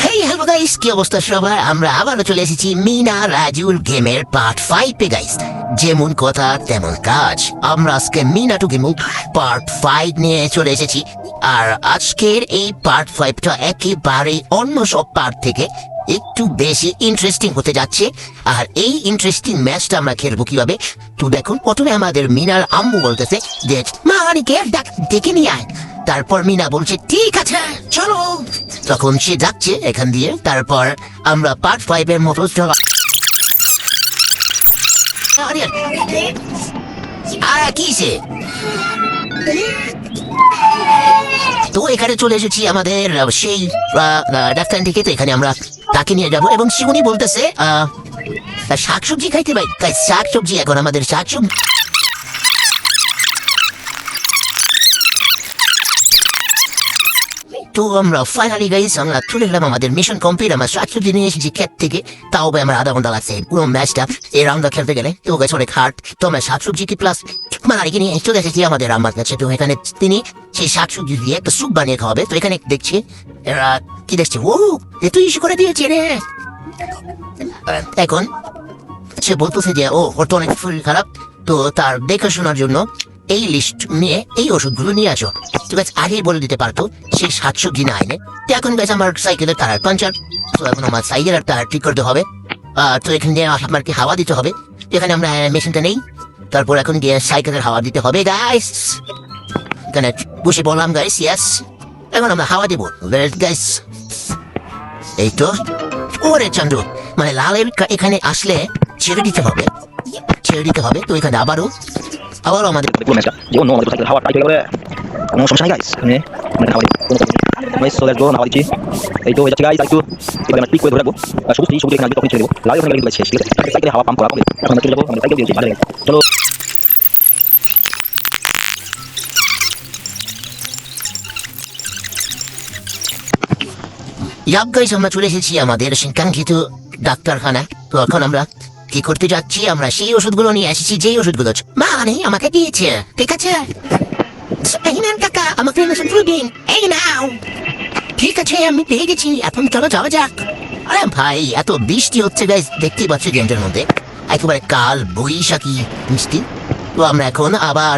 Hey hello guys, কি অবস্থা সবার? আমরা আবারও চলে এসেছি মিনা রাজুর গেমের পার্ট 5 এ গাইস। যেমন কথা তেমন কাজ, আমরা আজকে মিনা টু গেম পার্ট 5 নিয়ে চলে এসেছি। আর আজকের এই পার্ট 5টা একেবারে অন্য সব পার্ট থেকে একটু বেশি ইন্টারেস্টিং হতে যাচ্ছে। আর এই ইন্টারেস্টিং ম্যাচটা আমরা খেলবো কিভাবে তো দেখুন। প্রথমে আমাদের মিনার আম্মু বলতেছে যে মা অনেকে ডেকে নিয়ে আয়। তারপর মিনা বলছে ঠিক আছে চলো, তখন সে যাচ্ছে এখান দিয়ে। তারপর আমরা পার্ট 5 এর মতো কিসে তো এখানে চলে এসেছি আমাদের সেই ডাক্তার থেকে। তো এখানে আমরা তাকে নিয়ে যাবো এবং শিবনী বলতেছে শাকসবজি খাইতে ভাই, শাকসবজি এখন আমাদের শাকসবজি। তো আমরা ফাইনালি গাইস আমরা চলে গেলাম, আমাদের মিশন কমপ্লিট। আমরা শাকসবজি নিয়ে এসেছি ক্ষেত থেকে, তাও ভাই আমার আধা ঘন্টা লাগছে পুরো ম্যাচটা এই রাউন্ডটা খেলতে গেলে। তো গাইস অনেক হার্ড। তো আমরা শাকসবজি কি প্লাস মালারিকে নিয়ে চলে এসেছি আমাদের আমার কাছে। তো এখানে তিনি সেই শাকসবজি দিয়ে একটা স্যুপ বানিয়ে খাওয়াবে। তো এখানে দেখছি এরা কি দেখছে, ও এত ইস্যু করে দিয়েছে রে। এখন সে বলতেছে যে ওর তো অনেক শরীর খারাপ, তো তার দেখাশোনার জন্য এই লিস্ট নিয়ে এই ওষুধগুলো নিয়ে আসো। তো গাছ আগেই বলে দিতে পারতো সেই শাকসবজি না আইনে। তো এখন গাছ আমার সাইকেলের টায়ার পাঞ্চার, তো এখন আমার সাইকেলের টায়ার ঠিক করতে হবে। তো এখানে আমাকে হাওয়া দিতে হবে। এখানে আমরা মেশিনটা নেই, তারপর এখন গিয়ে সাইকেলের হাওয়া দিতে হবে গাইস। এখানে বসে বললাম গাইস ইয়েস, এখন আমরা হাওয়া দিব গাইস। এই তো ওরে চন্দ্র, মানে লালের এখানে আসলে ছেড়ে দিতে হবে, ছেড়ে দিতে হবে। তো এখানে আবারও আমাদের পুরো ম্যাচটা যে অন্য আমাদের সাইকেল হাওয়া টাইট হয়ে গেলে কোনো সমস্যা নেই গাইস। এখানে আমরা হাওয়া দিই কোনো গাইস, সো লেটস গো। হাওয়া দিচ্ছি, এই তো যাচ্ছে গাইস। একটু এবারে আমরা পিক করে ধরে রাখবো। সবুজ এখানে আসবে তখন ছেড়ে দেবো। লাল ওখানে গেলে শেষ, ঠিক আছে? সাইকেলে হাওয়া পাম্প করা হবে। এখন আমরা চলে যাবো, আমরা সাইকেল দিয়েছি ভালো লাগে। চলো ইয়াব গাইস, আমরা চলে এসেছি আমাদের কাঙ্ক্ষিত ডাক্তারখানা। তো এখন আমরা কি করতে যাচ্ছি, আমরা সেই ওষুধগুলো নিয়ে এসেছি যেই ওষুধগুলো মা নেই আমাকে দিয়েছে, ঠিক আছে? এই নেন কাকা, আমাকে দিন, এই নাও। ঠিক আছে আমি পেয়ে গেছি, এখন চলো যাওয়া যাক। আরে ভাই এত বৃষ্টি হচ্ছে গাইস, দেখতেই পাচ্ছি গেমটার মধ্যে একেবারে কাল বৈশাখী বৃষ্টি। তো আমরা এখন আবার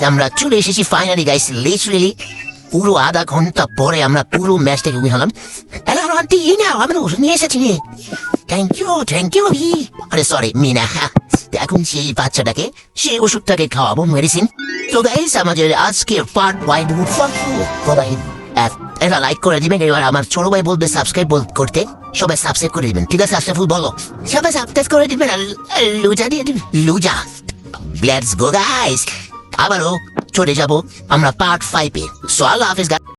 আমরা চলে এসেছি ফাইনালি গাইস। লিটারেলি পুরো আধা ঘন্টা পরে আমরা পুরো ম্যাচটাকে উইন হলাম। আমি ওষুধ নিয়ে এসেছি, থ্যাংক ইউ আরে সরি মিনা। এখন সেই বাচ্চাটাকে সেই ওষুধটাকে খাওয়াবো, মেডিসিন। তো গাইস আমাদের আজকে পার্ট এটা লাইক করে দিবেন। এবার আমার ছোট ভাই বলবে সাবস্ক্রাইব করতে, সবাই সাবস্ক্রাইব করে দিবেন, ঠিক আছে? আশরাফুল বলো সবাই সাবস্ক্রাইব করে দিবেন আর লুজা দিয়ে দিবেন, লুজা। লেটস গো গাইস, আবারও চলে যাব আমরা পার্ট 5 এ। সো আল্লাহ হাফেজ।